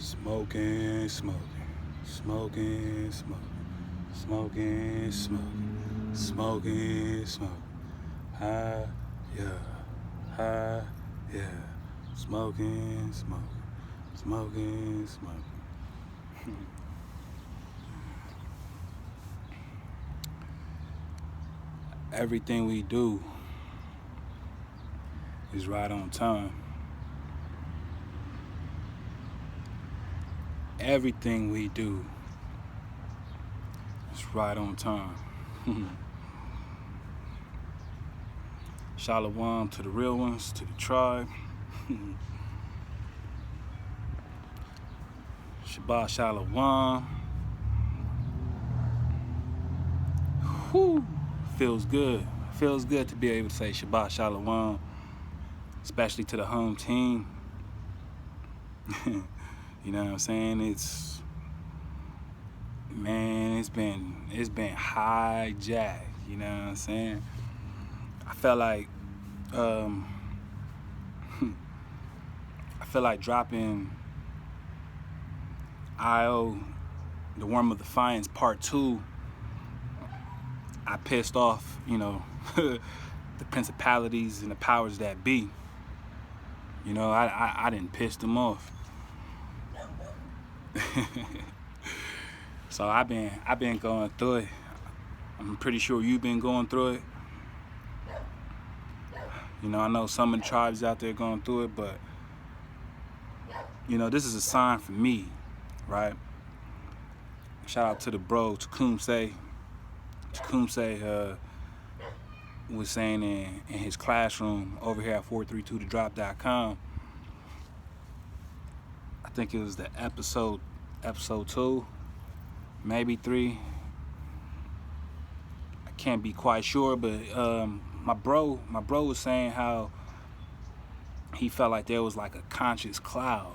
Smoking, smoking, smoking, smoking, smoking, smoking, smoking, smoking. High, yeah, high, yeah. Smoking, smoking, smoking, smoking. Everything we do is right on time. Everything we do is right on time. Shalom to the real ones, to the tribe. Shabbat Shalom. Whew. Feels good. Feels good to be able to say Shabbat Shalom, especially to the home team. You know what I'm saying? It's been hijacked. You know what I'm saying? I felt like dropping IO, the Worm of Defiance Part 2. I pissed off, the principalities and the powers that be. I didn't piss them off. So I've been going through it. I'm pretty sure you've been going through it. I know some of the tribes out there going through it, but this is a sign for me, right? Shout out to the bro, Tecumseh. Tecumseh was saying in his classroom over here at 432thedrop.com. I think it was the episode 2, maybe 3. I can't be quite sure, but my bro was saying how he felt like there was like a conscious cloud,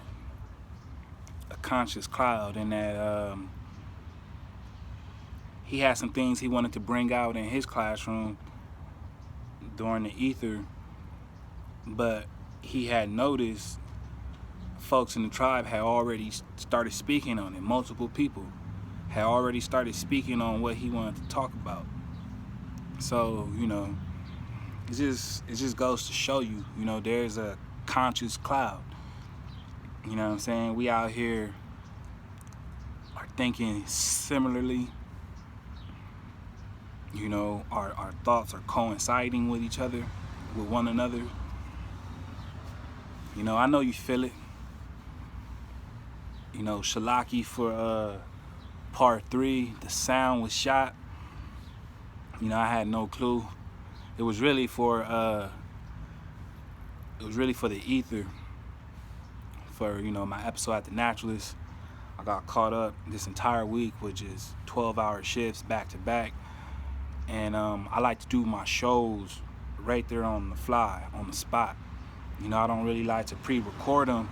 and that he had some things he wanted to bring out in his classroom during the ether, but he had noticed folks in the tribe had already started speaking on it. Multiple people had already started speaking on what he wanted to talk about. So, it just goes to show you, there's a conscious cloud. You know what I'm saying? We out here are thinking similarly. Our thoughts are coinciding with each other, with one another. I know you feel it. Shalaki for part 3, the sound was shot. I had no clue. It was really for the ether. For my episode at the Naturalist, I got caught up this entire week with just 12-hour shifts back to back, and I like to do my shows right there on the fly, on the spot. I don't really like to pre-record them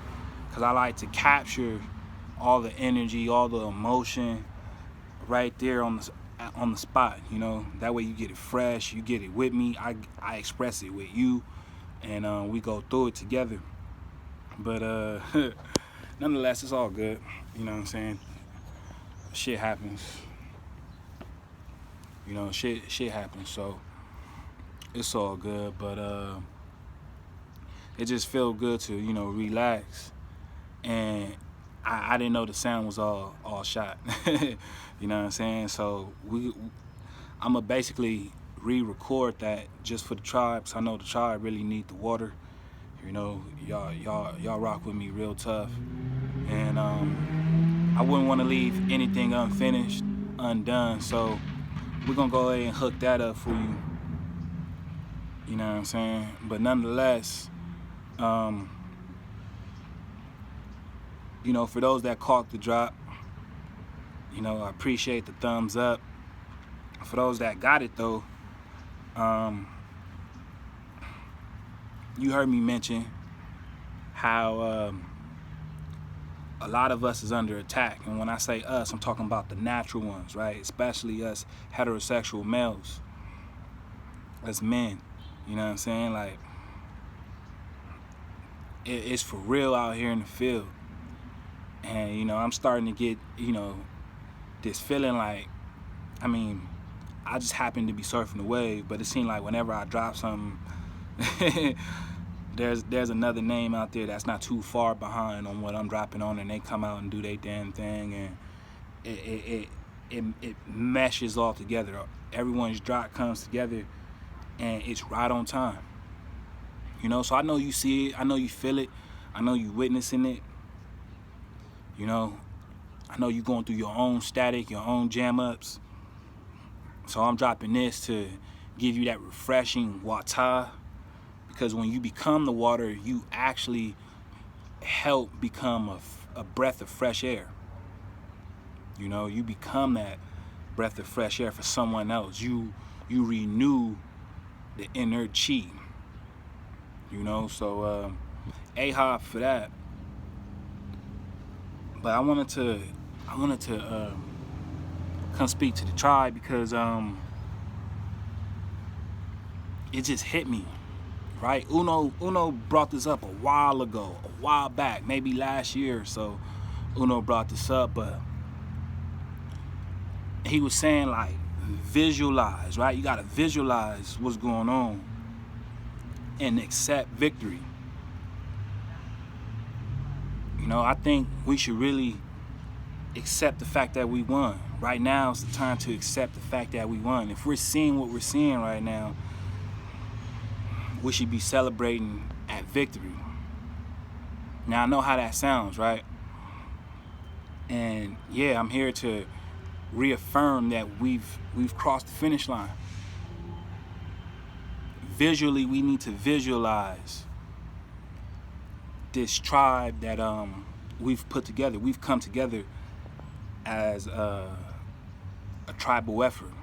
because I like to capture all the energy, all the emotion right there on the spot. That way you get it fresh, you get it with me, I express it with you, and we go through it together. But nonetheless, it's all good. You know what I'm saying? Shit happens. Shit happens, so it's all good. But it just felt good to relax, and I didn't know the sound was all shot. You know what I'm saying? So I'ma basically re-record that just for the tribe, 'cause I know the tribe really need the water. Y'all rock with me real tough, and I wouldn't want to leave anything unfinished, undone. So we're gonna go ahead and hook that up for you. You know what I'm saying? But nonetheless, for those that caught the drop, I appreciate the thumbs up. For those that got it though, you heard me mention how a lot of us is under attack. And when I say us, I'm talking about the natural ones, right? Especially us heterosexual males, us men. You know what I'm saying? Like, it's for real out here in the field. And, I'm starting to get, this feeling like, I mean, I just happen to be surfing the wave, but it seems like whenever I drop something, there's another name out there that's not too far behind on what I'm dropping on, and they come out and do their damn thing, and it meshes all together. Everyone's drop comes together, and it's right on time. So I know you see it, I know you feel it, I know you witnessing it. I know you going through your own static, your own jam ups. So I'm dropping this to give you that refreshing water, because when you become the water, you actually help become a breath of fresh air. You become that breath of fresh air for someone else. You renew the inner chi. So A-hop for that. But I wanted to come speak to the tribe because it just hit me, right? Uno brought this up a while back, maybe last year or so. Uno brought this up, but he was saying, like, visualize, right? You gotta visualize what's going on and accept victory. I think we should really accept the fact that we won. Right now is the time to accept the fact that we won. If we're seeing what we're seeing right now, we should be celebrating at victory. Now, I know how that sounds, right? And yeah, I'm here to reaffirm that we've crossed the finish line. Visually, we need to visualize this tribe that we've put together. We've come together as a tribal effort.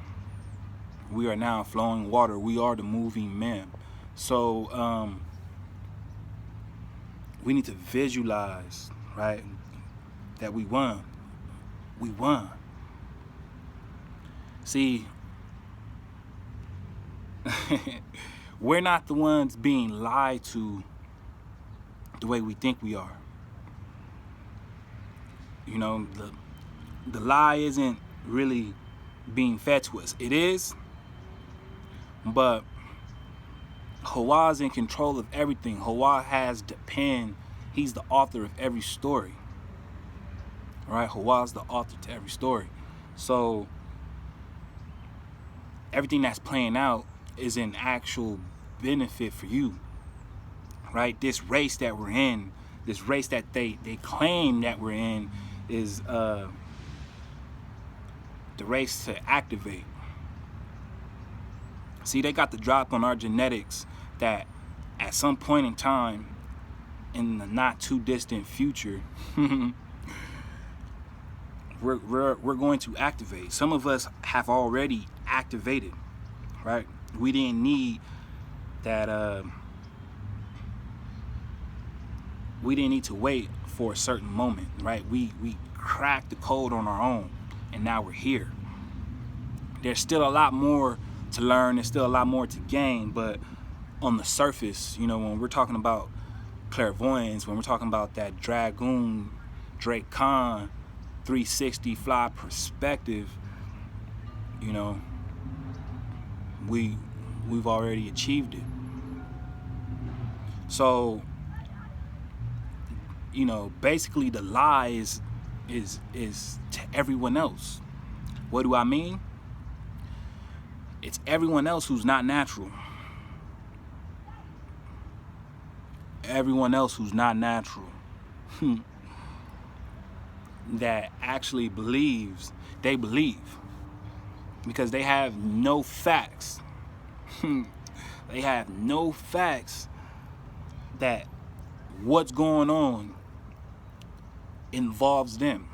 We are now flowing water. We are the moving men. So we need to visualize, right, that we won. We won. See, we're not the ones being lied to the way we think we are. The lie isn't really being fed to us. It is, but Hawa's in control of everything. Hawa has the pen. He's the author of every story. Right? Hawa's the author to every story. So everything that's playing out is an actual benefit for you. Right? This race that we're in, this race that they claim that we're in, is the race to activate. See, they got the drop on our genetics that at some point in time in the not too distant future, we're going to activate. Some of us have already activated, right? We didn't need that. We didn't need to wait for a certain moment, right? We cracked the code on our own, and now we're here. There's still a lot more to learn. There's still a lot more to gain, but on the surface, when we're talking about clairvoyance, when we're talking about that Dragoon, Drake Khan, 360 fly perspective, we've already achieved it. So, basically the lie is to everyone else. What do I mean? It's everyone else who's not natural. Everyone else who's not natural. That actually believes. They believe. Because they have no facts. They have no facts that what's going on involves them.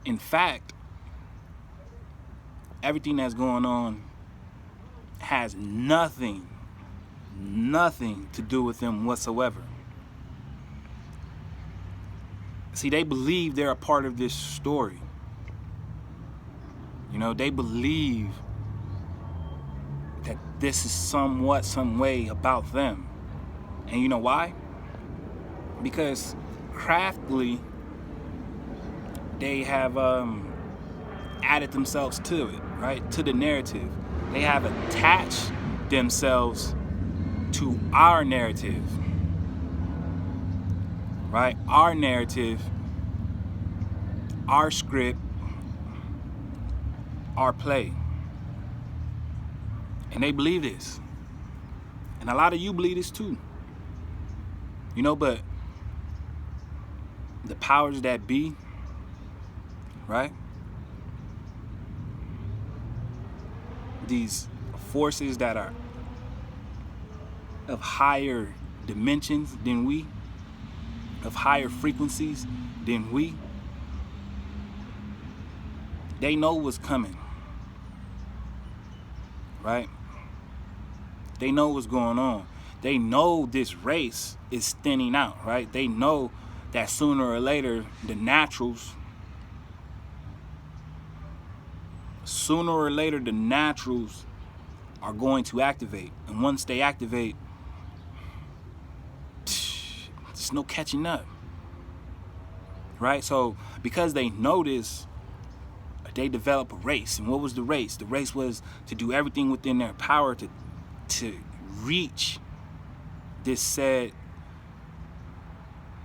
In fact, everything that's going on has nothing to do with them whatsoever. See, they believe they're a part of this story. They believe that this is some way about them. And you know why? Because craftily, they have added themselves to it, right? To the narrative. They have attached themselves to our narrative, right? Our narrative, our script, our play. And they believe this. And a lot of you believe this too. You know, but the powers that be, right? These forces that are of higher dimensions than we, of higher frequencies than we, they know what's coming, right? They know what's going on. They know this race is thinning out, right? They know that sooner or later, the naturals are going to activate. And once they activate, there's no catching up, right? So because they know this, they develop a race. And what was the race? The race was to do everything within their power to reach this said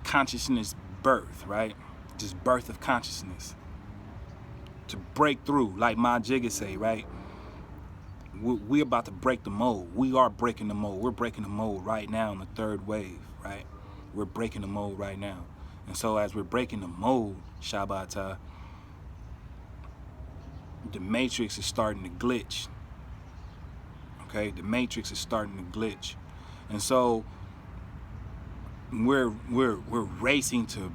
consciousness birth, right? This birth of consciousness. To break through, like my Jigga say, right? We're about to break the mold. We are breaking the mold. We're breaking the mold right now in the third wave, right? We're breaking the mold right now. And so as we're breaking the mold, Shabbat, the matrix is starting to glitch. Okay, the matrix is starting to glitch. And so we're racing to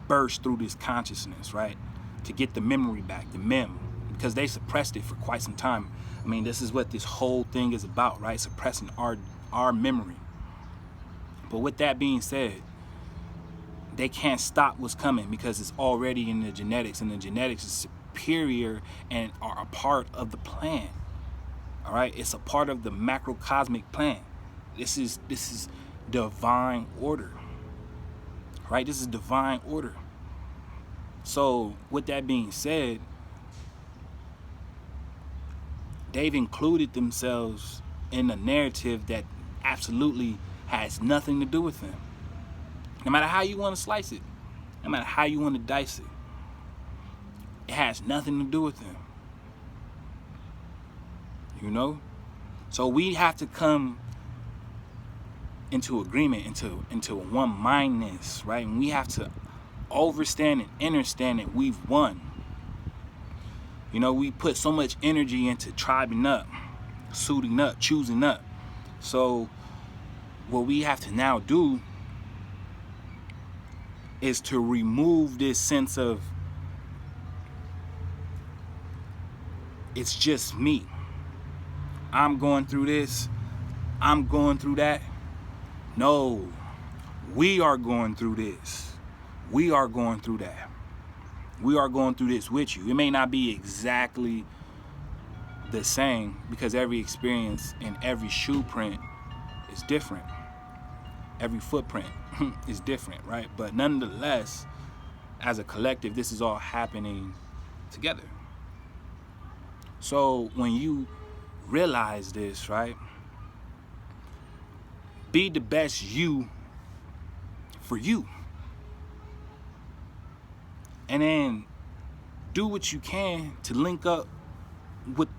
burst through this consciousness, right? To get the memory back, the mem, because they suppressed it for quite some time. I mean, this is what this whole thing is about, right? Suppressing our memory. But with that being said, they can't stop what's coming because it's already in the genetics, and the genetics is superior and are a part of the plan. All right, it's a part of the macrocosmic plan. This is divine order, right? This is divine order. So with that being said, they've included themselves in a narrative that absolutely has nothing to do with them. No matter how you want to slice it, no matter how you want to dice it, it has nothing to do with them. You know? So we have to come into agreement, into one mindness, right? And we have to overstand and understand that we've won. You know, we put so much energy into tribing up, suiting up, choosing up. So what we have to now do is to remove this sense of it's just me. I'm going through this. I'm going through that. No, we are going through this. We are going through that. We are going through this with you. It may not be exactly the same because every experience and every shoe print is different. Every footprint is different, right? But nonetheless, as a collective, this is all happening together. So when you realize this, right? Be the best you for you. And then do what you can to link up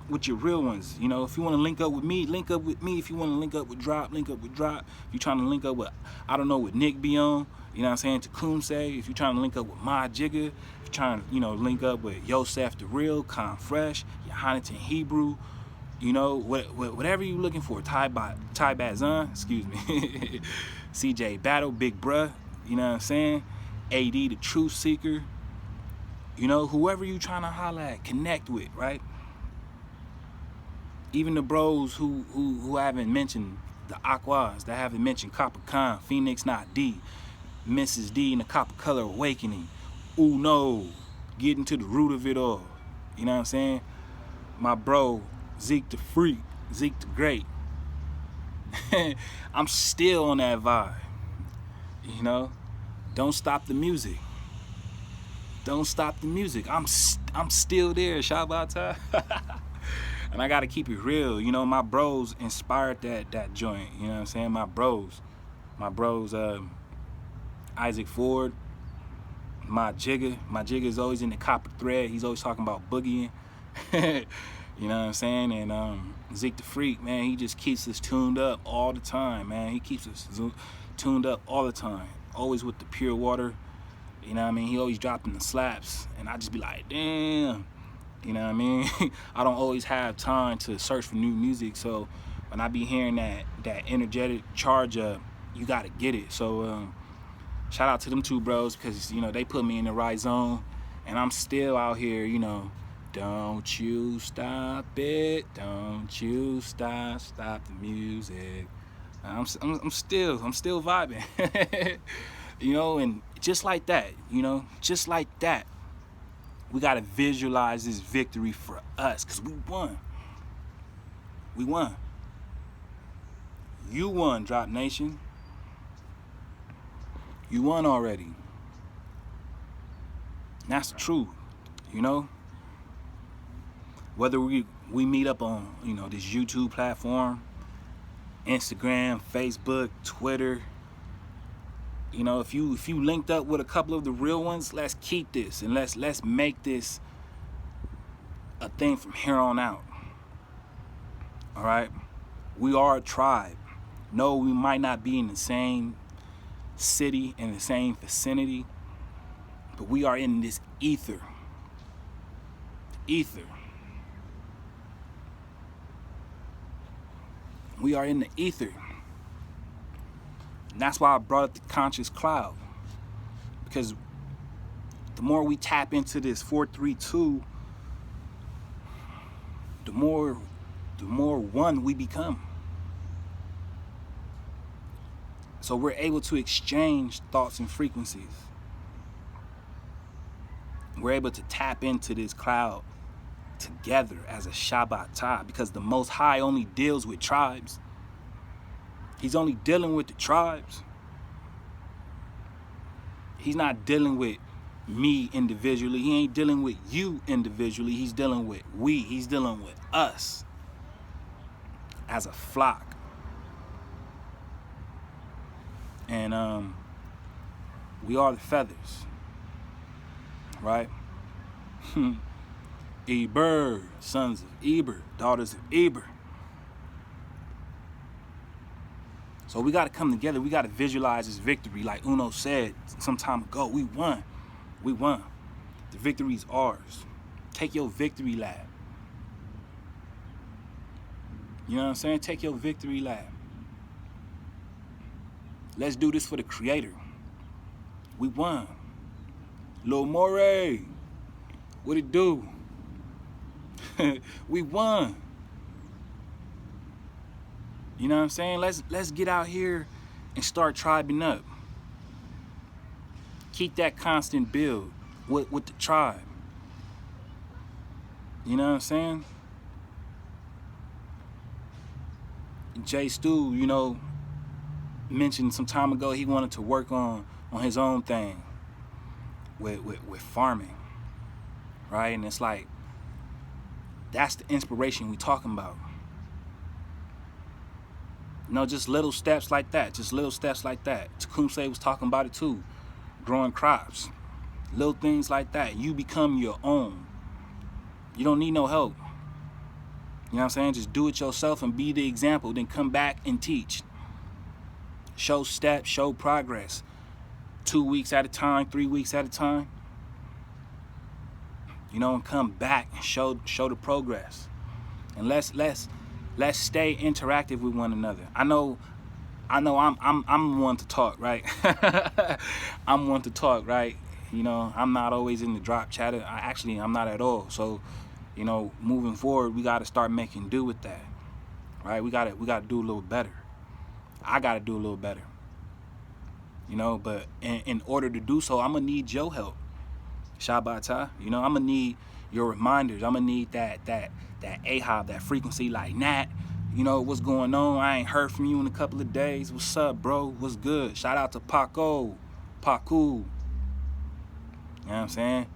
with your real ones. You know, if you want to link up with me, link up with me. If you want to link up with Drop, link up with Drop. If you're trying to link up with, I don't know, with Nick Bion, you know what I'm saying, Tecumseh. If you're trying to link up with Ma Jigga, if you're trying to, link up with Yosef the Real, Con Fresh, Yohanatan Hebrew, you know, whatever you're looking for, Ty Bazan, excuse me, CJ Battle, Big Bruh, you know what I'm saying, AD the Truth Seeker, you know, whoever you trying to holler at, connect with, right? Even the bros who haven't mentioned the Aquas, that haven't mentioned Copper Khan, Phoenix Not D, Mrs. D and the Copper Color Awakening, Uno, getting to the root of it all, you know what I'm saying? My bro, Zeke the Freak, Zeke the Great. I'm still on that vibe, you know? Don't stop the music. Don't stop the music. I'm still there. Shabbat. And I gotta keep it real. You know, my bros inspired that joint. You know what I'm saying? My bros, Isaac Ford, my Jigga is always in the copper thread. He's always talking about boogieing. You know what I'm saying? And Zeke the Freak, man, he just keeps us tuned up all the time, man. He keeps us tuned up all the time. Always with the pure water. You know what I mean? He always dropping the slaps, and I just be like, damn. You know what I mean? I don't always have time to search for new music, so when I be hearing that energetic charge up, you gotta get it. So shout out to them two bros, because you know they put me in the right zone, and I'm still out here, you know. Don't you stop it, don't you stop the music. I'm still vibing. You know, and just like that, you know, just like that, we gotta visualize this victory for us, because we won. You won, Drop Nation. You won already. And that's the truth, you know. Whether we meet up on, you know, this YouTube platform, Instagram, Facebook, Twitter, you know, if you linked up with a couple of the real ones, let's keep this and let's make this a thing from here on out. All right? We are a tribe. No, we might not be in the same city, in the same vicinity, but we are in this ether. We are in the ether. And that's why I brought up the conscious cloud. Because the more we tap into this 432, the more one we become. So we're able to exchange thoughts and frequencies. We're able to tap into this cloud together as a Shabbat, because the Most High only deals with tribes. He's only dealing with the tribes. He's not dealing with me individually. He ain't dealing with you individually. He's dealing with we. He's dealing with us as a flock. And we are the feathers, right? Eber, sons of Eber, daughters of Eber. So we got to come together. We got to visualize this victory. Like Uno said some time ago, we won. The victory is ours. Take your victory lap. You know what I'm saying? Take your victory lap. Let's do this for the Creator. We won. Lil Moray, what it do? We won. You know what I'm saying? Let's get out here and start tribing up. Keep that constant build with the tribe. You know what I'm saying? Jay Stu, you know, mentioned some time ago he wanted to work on his own thing with farming, right? And it's like, that's the inspiration we talking about. You know, just little steps like that. Tecumseh was talking about it too. Growing crops. Little things like that. You become your own. You don't need no help. You know what I'm saying? Just do it yourself and be the example. Then come back and teach. Show steps, show progress. 2 weeks at a time, 3 weeks at a time. You know, and come back and show the progress. And let's stay interactive with one another. I know I'm one to talk, right? I'm one to talk, right? You know, I'm not always in the drop chatter. I'm not at all. So, you know, moving forward, we got to start making do with that, right? We got to do a little better. I got to do a little better. You know, but in order to do so, I'm gonna need your help. Shabbat, you know, I'm gonna need your reminders. I'm gonna need that ahab, that frequency, like Nat. You know, what's going on? I ain't heard from you in a couple of days. What's up, bro? What's good? Shout out to Paku. You know what I'm saying?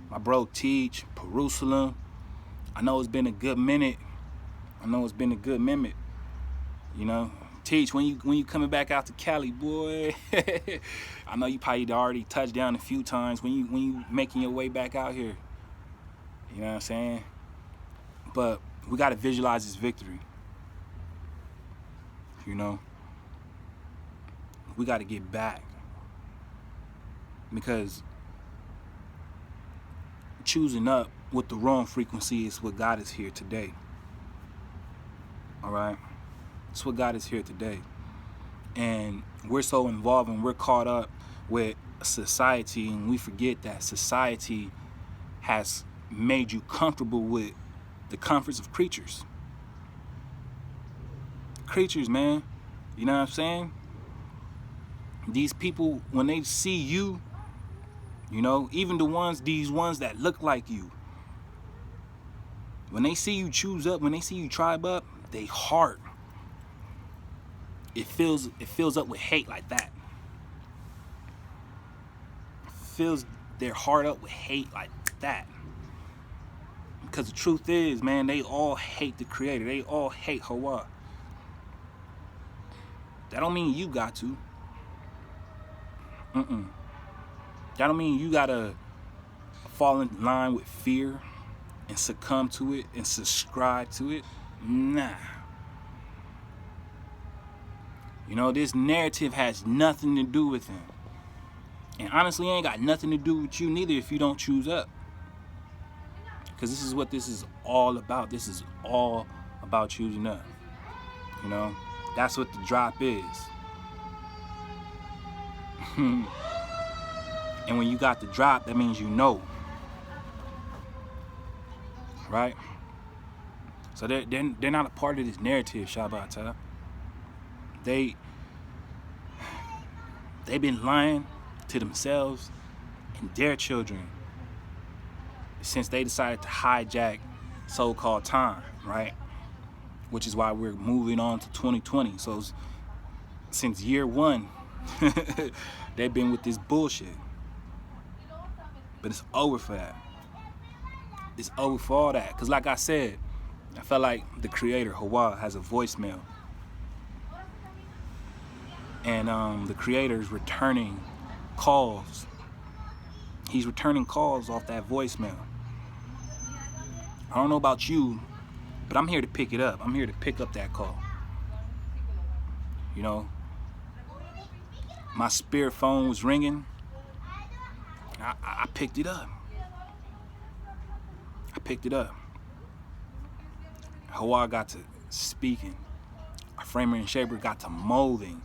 my bro Teach, Jerusalem. I know it's been a good minute. You know, Teach, when you coming back out to Cali, boy. I know you probably already touched down a few times when you making your way back out here. You know what I'm saying? But we gotta visualize this victory. You know, we gotta get back, because choosing up with the wrong frequency is what got us here today. All right, it's what got us here today. And we're so involved and we're caught up with society, and we forget that society has made you comfortable with the comforts of creatures. Creatures, man. You know what I'm saying? These people, when they see you, you know, even these ones that look like you, when they see you choose up, when they see you tribe up, they heart, it fills up with hate like that. Fills their heart up with hate like that. Because the truth is, man, they all hate the Creator. They all hate Hawa. That don't mean you got to. That don't mean you gotta fall in line with fear and succumb to it and subscribe to it. Nah. You know, this narrative has nothing to do with him. And honestly, it ain't got nothing to do with you neither if you don't choose up. Because this is what this is all about. This is all about choosing up. You know, that's what the drop is. And when you got the drop, that means you know. Right? So they're not a part of this narrative, Shabbat. They've been lying to themselves and their children since they decided to hijack so-called time, right? Which is why we're moving on to 2020. So since year one, they've been with this bullshit. But it's over for that. It's over for all that. Because like I said, I felt like the Creator, Hawa, has a voicemail. And the Creator is returning calls. He's returning calls off that voicemail. I don't know about you, but I'm here to pick it up. I'm here to pick up that call. You know, my spirit phone was ringing. I picked it up. Hawa got to speaking. Our framer and shaper got to molding.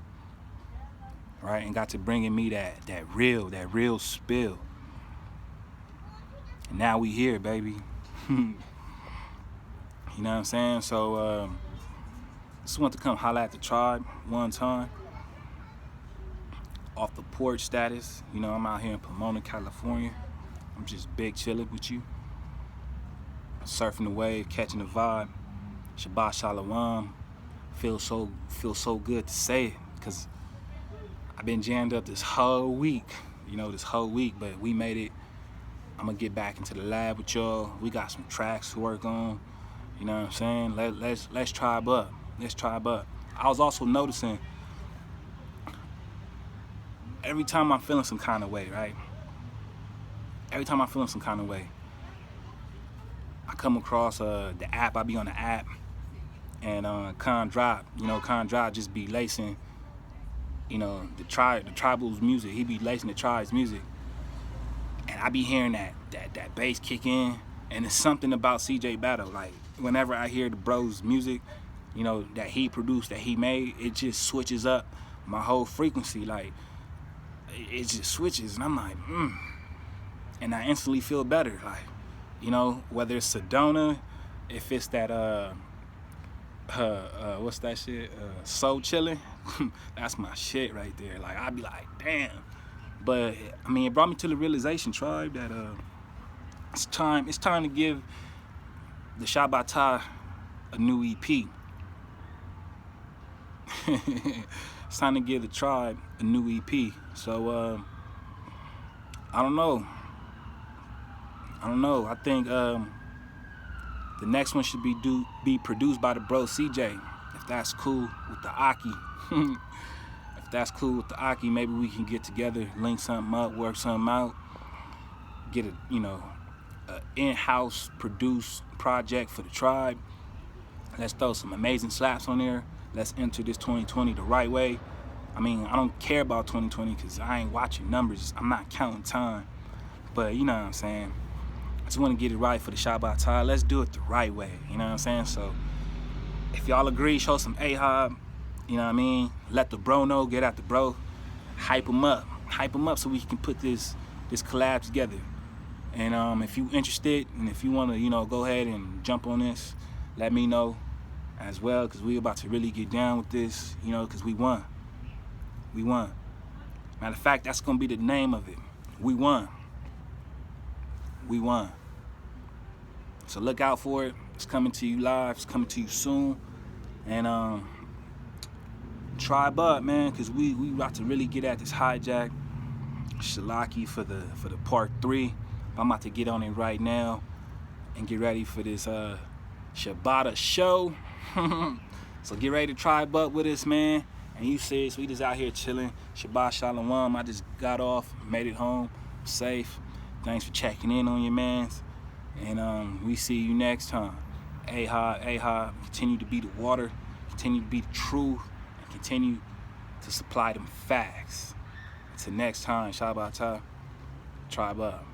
Right? And got to bringing me that real spill. And now we here, baby. You know what I'm saying? So, just want to come holler at the tribe one time. Off the porch status. You know, I'm out here in Pomona, California. I'm just big chilling with you. Surfing the wave, catching the vibe. Shabbat Shalom. Feels so good to say it, because I've been jammed up this whole week. But we made it. I'm gonna get back into the lab with y'all. We got some tracks to work on. You know what I'm saying? Let's tribe up. I was also noticing every time I'm feeling some kind of way, right? I come across the app. I be on the app, and Con Drop just be lacing, you know, the tribal's music. He be lacing the tribe's music, and I be hearing that bass kick in, and it's something about CJ Battle. Like whenever I hear the bro's music, you know, that he produced, that he made, it just switches up my whole frequency. Like it just switches, and I'm like, and I instantly feel better. Like, you know, whether it's Sedona, if it's that what's that shit? Soul Chillin'. That's my shit right there. Like I'd be like, damn. But I mean, it brought me to the realization, tribe, that it's time to give the Shabbat a new EP. It's time to give the tribe a new EP. So I don't know. I don't know. I think the next one should be produced by the bro CJ. If that's cool with the Aki. If that's cool with the Aki, maybe we can get together, link something up, work something out, get a in-house produced project for the tribe. Let's throw some amazing slaps on there. Let's enter this 2020 the right way. I mean, I don't care about 2020 because I ain't watching numbers. I'm not counting time. But you know what I'm saying? I just want to get it right for the Shabbat. Let's do it the right way. You know what I'm saying? So if y'all agree, show some A-Hob. You know what I mean? Let the bro know, get at the bro. Hype him up so we can put this collab together. And if you interested and if you want to, go ahead and jump on this, let me know as well, because we about to really get down with this, because we won. Matter of fact, that's going to be the name of it. We won. So look out for it. It's coming to you live. It's coming to you soon. And tribe up, man, because we about to really get at this hijack. Shalaki for the part 3. I'm about to get on it right now and get ready for this Shabbat show. So get ready to tribe up with us, man. And you serious, we just out here chilling. Shabbat Shalom. I just got off, made it home, safe. Thanks for checking in on your mans. And we see you next time. A-Hob, continue to be the water, continue to be the truth, and continue to supply them facts. Until next time, Shabbat, tribe up.